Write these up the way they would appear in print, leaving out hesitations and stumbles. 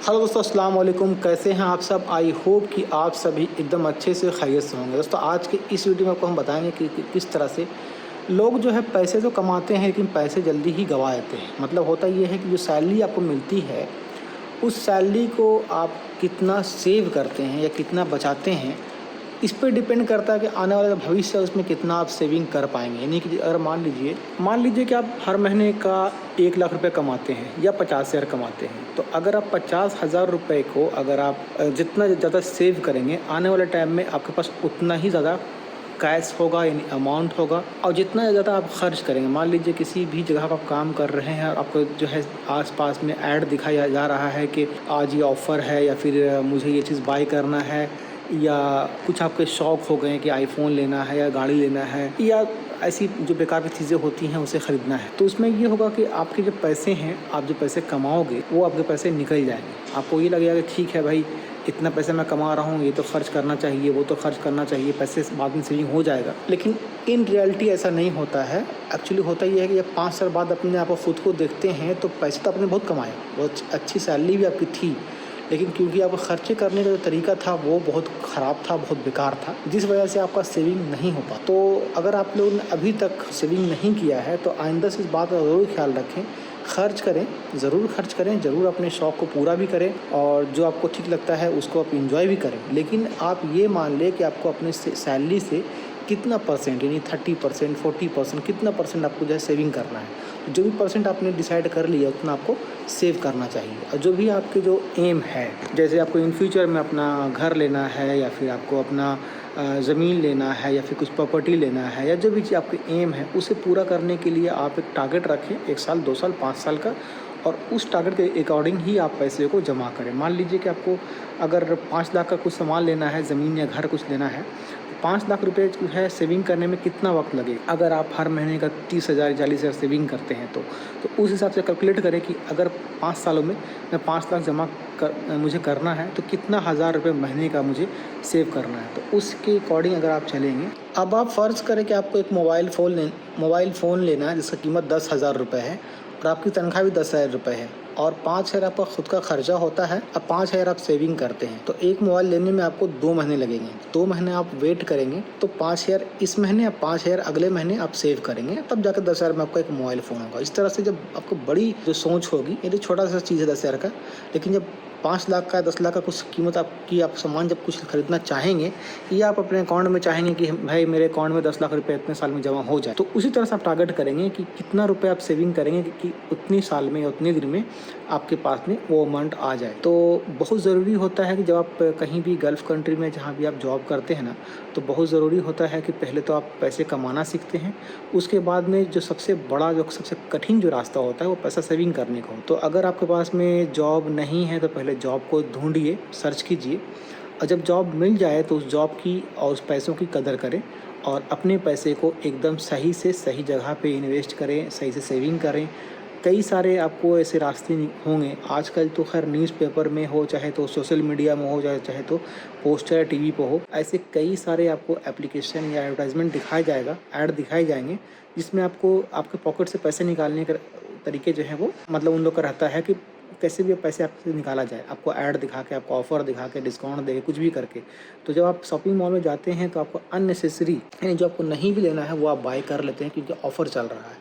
Hello दोस्तों, अस्सलाम वालेकुम। कैसे हैं आप सब? आई होप कि आप सभी एकदम अच्छे से खैरियत से होंगे। दोस्तों, आज के इस वीडियो में आपको हम बताएंगे कि किस तरह से लोग जो है पैसे तो कमाते हैं लेकिन पैसे जल्दी ही गंवा देते हैं। मतलब होता ये है कि जो सैलरी आपको मिलती है उस सैलरी को आप कितना सेव करते हैं या कितना बचाते हैं, इस पे डिपेंड करता है कि आने वाला भविष्य है उसमें कितना आप सेविंग कर पाएंगे। यानी कि अगर मान लीजिए कि आप हर महीने का 1 लाख रुपए कमाते हैं या 50,000 कमाते हैं, तो अगर आप 50,000 रुपये को अगर आप जितना ज़्यादा सेव करेंगे, आने वाले टाइम में आपके पास उतना ही ज़्यादा कैश होगा, यानी अमाउंट होगा। और जितना ज़्यादा आप खर्च करेंगे, मान लीजिए किसी भी जगह पर आप काम कर रहे हैं और आपको जो है आसपास में ऐड दिखाया जा रहा है कि आज ये ऑफ़र है या फिर मुझे ये चीज़ बाय करना है, या कुछ आपके शौक़ हो गए कि आईफ़ोन लेना है या गाड़ी लेना है, या ऐसी जो बेकार की चीज़ें होती हैं उसे ख़रीदना है, तो उसमें ये होगा कि आपके जो पैसे हैं, आप जो पैसे कमाओगे वो आपके पैसे निकल जाएंगे। आपको ये लगेगा कि ठीक है भाई, इतना पैसा मैं कमा रहा हूँ, ये तो खर्च करना चाहिए, वो तो खर्च करना चाहिए, पैसे बाद में सेविंग हो जाएगा। लेकिन इन रियलिटी ऐसा नहीं होता है। एक्चुअली होता ये है कि जब 5 साल बाद अपने आप खुद को देखते हैं तो पैसे तो आपने बहुत कमाए, बहुत अच्छी सैलरी भी आपकी थी, लेकिन क्योंकि आपका खर्चे करने का जो तरीका था वो बहुत ख़राब था, बहुत बेकार था, जिस वजह से आपका सेविंग नहीं हो पा। तो अगर आप लोगों ने अभी तक सेविंग नहीं किया है तो आइंदा से इस बात का ज़रूर ख्याल रखें। खर्च करें, ज़रूर खर्च करें, ज़रूर अपने शौक़ को पूरा भी करें और जो आपको ठीक लगता है उसको आप एंजॉय भी करें। लेकिन आप ये मान लें कि आपको अपने सैलरी से कितना परसेंट, यानी 30%, 40%, कितना परसेंट आपको जो है सेविंग करना है। जो भी परसेंट आपने डिसाइड कर लिया उतना आपको सेव करना चाहिए। और जो भी आपके जो एम है, जैसे आपको इन फ्यूचर में अपना घर लेना है या फिर आपको अपना ज़मीन लेना है या फिर कुछ प्रॉपर्टी लेना है, या जो भी चीज़ आपके एम है उसे पूरा करने के लिए आप एक टारगेट रखें, 1 साल, 2 साल, 5 साल का, और उस टारगेट के अकॉर्डिंग ही आप पैसे को जमा करें। मान लीजिए कि आपको अगर 5 लाख का कुछ सामान लेना है, ज़मीन या घर कुछ लेना है, 5 लाख रुपए जो है सेविंग करने में कितना वक्त लगेगा। अगर आप हर महीने का 30,000 40,000 सेविंग करते हैं तो उस हिसाब से कैलकुलेट करें कि अगर 5 सालों में मैं 5 लाख जमा कर मुझे करना है तो कितना हज़ार रुपये महीने का मुझे सेव करना है, तो उसके अकॉर्डिंग अगर आप चलेंगे। अब आप फ़र्ज़ करें कि आपको एक मोबाइल फ़ोन लेना है जिसकी कीमत 10,000 रुपये है और आपकी तनख्वाह भी 10,000 रुपये है और 5,000 आपका खुद का खर्चा होता है। अब 5,000 आप सेविंग करते हैं तो एक मोबाइल लेने में आपको 2 महीने लगेंगे। 2 महीने आप वेट करेंगे तो 5,000 इस महीने या 5,000 अगले महीने आप सेव करेंगे, तब जाकर 10,000 में आपका एक मोबाइल फ़ोन होगा। इस तरह से जब आपको बड़ी जो सोच होगी, ये तो छोटा सा चीज़ है 10,000 का, लेकिन जब 5 लाख का 10 लाख का कुछ कीमत आपकी, आप सामान जब कुछ खरीदना चाहेंगे या आप अपने अकाउंट में चाहेंगे कि भाई मेरे अकाउंट में 10 लाख रुपए इतने साल में जमा हो जाए, तो उसी तरह से आप टारगेट करेंगे कि कितना रुपए आप सेविंग करेंगे कि उतनी साल में या उतने दिन में आपके पास में वो अमाउंट आ जाए। तो बहुत ज़रूरी होता है कि जब आप कहीं भी गल्फ़ कंट्री में जहाँ भी आप जॉब करते हैं ना, तो बहुत ज़रूरी होता है कि पहले तो आप पैसे कमाना सीखते हैं, उसके बाद में जो सबसे बड़ा, जो सबसे कठिन जो रास्ता होता है वो पैसा सेविंग करने का हो। तो अगर आपके पास में जॉब नहीं है तो पहले जॉब को ढूंढिए, सर्च कीजिए, और जब जॉब मिल जाए तो उस जॉब की और उस पैसों की कदर करें और अपने पैसे को एकदम सही से सही जगह पे इन्वेस्ट करें, सही से सेविंग करें। कई सारे आपको ऐसे रास्ते होंगे आजकल, तो खैर न्यूज़पेपर में हो, चाहे तो सोशल मीडिया में हो, चाहे तो पोस्टर या टीवी पे हो, ऐसे कई सारे आपको एप्लीकेशन या एडवर्टाइजमेंट दिखाया जाएगा, ऐड दिखाए जाएंगे, जिसमें आपको आपके पॉकेट से पैसे निकालने के तरीके जो हैं वो, मतलब उन लोग का रहता है कि कैसे भी पैसे आपसे निकाला जाए, आपको ऐड दिखा के, आपको ऑफ़र दिखा के, डिस्काउंट दे के, कुछ भी करके। तो जब आप शॉपिंग मॉल में जाते हैं तो आपको अननेसेसरी, यानी जो आपको नहीं भी लेना है वो आप बाय कर लेते हैं क्योंकि ऑफ़र चल रहा है।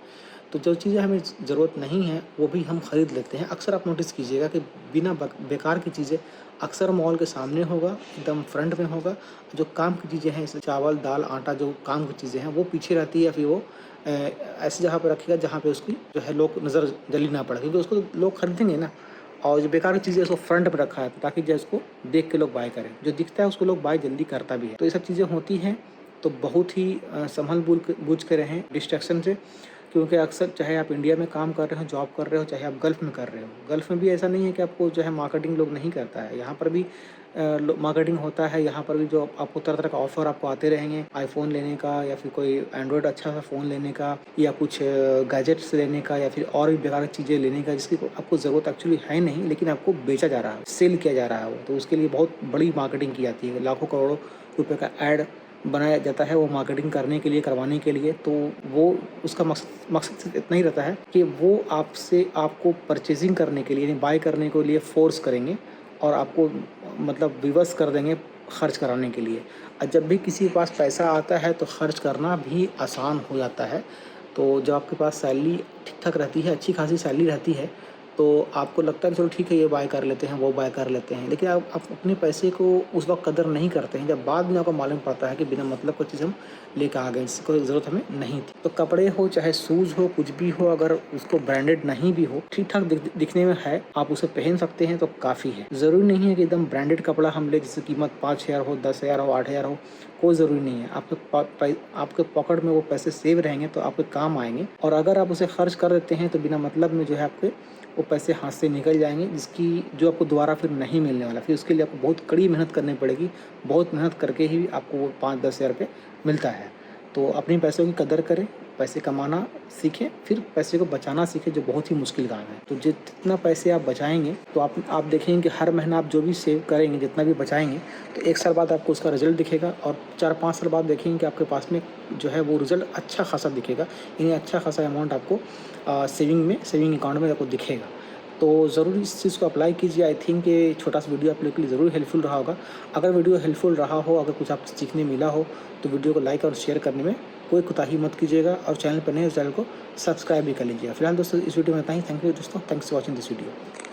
तो जो चीज़ें हमें ज़रूरत नहीं है वो भी हम ख़रीद लेते हैं। अक्सर आप नोटिस कीजिएगा कि बिना बेकार की चीज़ें अक्सर मॉल के सामने होगा, एकदम फ्रंट में होगा। जो काम की चीज़ें हैं, जैसे चावल, दाल, आटा, जो काम की चीज़ें हैं वो पीछे रहती है, या फिर वो ऐसी जगह पे रखिएगा जहाँ पे उसकी जो है लोग नज़र जल्दी ना पड़े, क्योंकि उसको लोग खरीदेंगे ना। और जो बेकार की चीज़ें उसको फ्रंट पे रखा है ताकि जो उसको देख के लोग बाय करें, जो दिखता है उसको लोग बाय जल्दी करता भी है। तो ये सब चीज़ें होती हैं, तो बहुत ही संभल बूझ के रहें डिस्ट्रैक्शन से, क्योंकि अक्सर चाहे आप इंडिया में काम कर रहे हो, जॉब कर रहे हो, चाहे आप गल्फ़ में कर रहे हो, गल्फ़ में भी ऐसा नहीं है कि आपको जो है मार्केटिंग लोग नहीं करता है, यहाँ पर भी मार्केटिंग होता है। यहाँ पर भी जो आपको तरह तरह का ऑफ़र आपको आते रहेंगे, आईफ़ोन लेने का या फिर कोई एंड्रॉयड अच्छा सा फ़ोन लेने का, या कुछ गैजेट्स लेने का, या फिर और भी बेकार चीज़ें लेने का जिसकी आपको ज़रूरत एक्चुअली है नहीं, लेकिन आपको बेचा जा रहा है, सेल किया जा रहा है वो, तो उसके लिए बहुत बड़ी मार्केटिंग की जाती है, लाखों करोड़ों रुपए का ऐड बनाया जाता है वो मार्केटिंग करने के लिए, करवाने के लिए। तो वो उसका मकसद सिर्फ इतना ही रहता है कि वो आपको परचेजिंग करने के लिए, यानी बाय करने के लिए फ़ोर्स करेंगे और आपको मतलब विवश कर देंगे खर्च कराने के लिए। और जब भी किसी के पास पैसा आता है तो खर्च करना भी आसान हो जाता है। तो जब आपके पास सैलरी ठीक-ठाक रहती है, अच्छी खासी सैलरी रहती है, तो आपको लगता है कि चलो ठीक है, ये बाय कर लेते हैं, वो बाय कर लेते हैं। लेकिन आप अपने पैसे को उस वक़्त कदर नहीं करते हैं, जब बाद में आपको मालूम पड़ता है कि बिना मतलब की चीज़ हम लेके आ गए, जिसकी कोई ज़रूरत हमें नहीं थी। तो कपड़े हो चाहे शूज़ हो, कुछ भी हो, अगर उसको ब्रांडेड नहीं भी हो, ठीक-ठाक दिखने में है, आप उसे पहन सकते हैं तो काफ़ी है। ज़रूरी नहीं है कि एकदम ब्रांडेड कपड़ा हम लें जिसकी कीमत 5,000 हो, 10,000 हो, 8,000 हो, कोई ज़रूरी नहीं है। आपके पॉकेट में वो पैसे सेव रहेंगे तो आपके काम आएँगे, और अगर आप उसे खर्च कर देते हैं तो बिना मतलब में जो है आपके वो पैसे हाथ से निकल जाएँगे, जो आपको दोबारा फिर नहीं मिलने वाला। फिर उसके लिए आपको बहुत कड़ी मेहनत करनी पड़ेगी, बहुत मेहनत करके ही आपको वो 5-10 हज़ार रुपए मिलता है। तो अपने पैसों की कदर करें, पैसे कमाना सीखें, फिर पैसे को बचाना सीखें, जो बहुत ही मुश्किल काम है। तो जितना पैसे आप बचाएँगे, तो आप देखेंगे कि हर महीना आप जो भी सेव करेंगे, जितना भी बचाएँगे, तो 1 साल बाद आपको उसका रिज़ल्ट दिखेगा, और 4-5 साल बाद देखेंगे कि आपके पास में जो है वो रिज़ल्ट अच्छा खासा दिखेगा। यानी अच्छा खासा अमाउंट आपको सेविंग अकाउंट में आपको दिखेगा। तो ज़रूर इस चीज़ को अप्लाई कीजिए। आई थिंक ये छोटा-सा वीडियो आप लोग के लिए ज़रूर हेल्पफुल रहा होगा। अगर वीडियो हेल्पफुल रहा हो, अगर कुछ आपको सीखने मिला हो, तो वीडियो को लाइक और शेयर करने में कोई कोताही मत कीजिएगा, और चैनल पर नए हैं तो चैनल को सब्सक्राइब भी कर लीजिएगा। फिलहाल दोस्तों इस वीडियो में इतना ही। थैंक यू दोस्तों, thanks for watching this video.